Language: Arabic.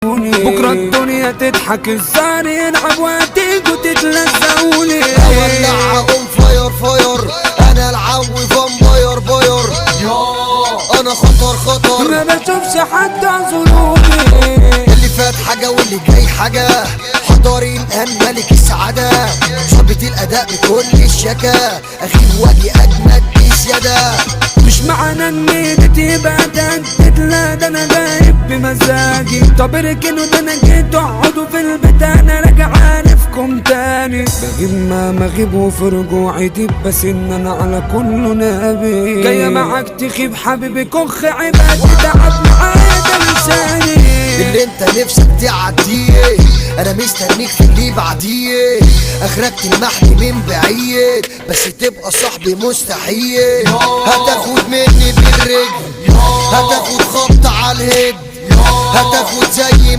بكرة الدنيا تضحك الزهر يلعب وهتيجوا تتلزقوني. اولع اقوم فاير فاير، انا العوي فامباير باير، انا خطر ما بشوفش حد ظلومي. اللي فات حاجة واللي جاي حاجة، حضاري الان ملك السعادة، شعبة الاداء بكل الشكا، اخيب واجي اجمد بزيادة. مش معنى ان ايدي تبقى تهدد، لا ده انا جايب بمزاجي. طب اركنوا ده انا جيت اقعدوا في البيت، انا راجع عارفكم تاني. بجيب ما مغيب وفي رجوعي ديب، بس ان انا على كله نبي. جاية معاك تخيب حبيبي كخ عباد تعب معايا ده لساني. اللي انت نفسك تعديه انا مستنيك في اللي بعديه، اخرك تلمحني من بعيد بس تبقى صاحبي مستحيل. هتاخد مني بالرجل، هتاخد خبط على الهد، هتاخد زي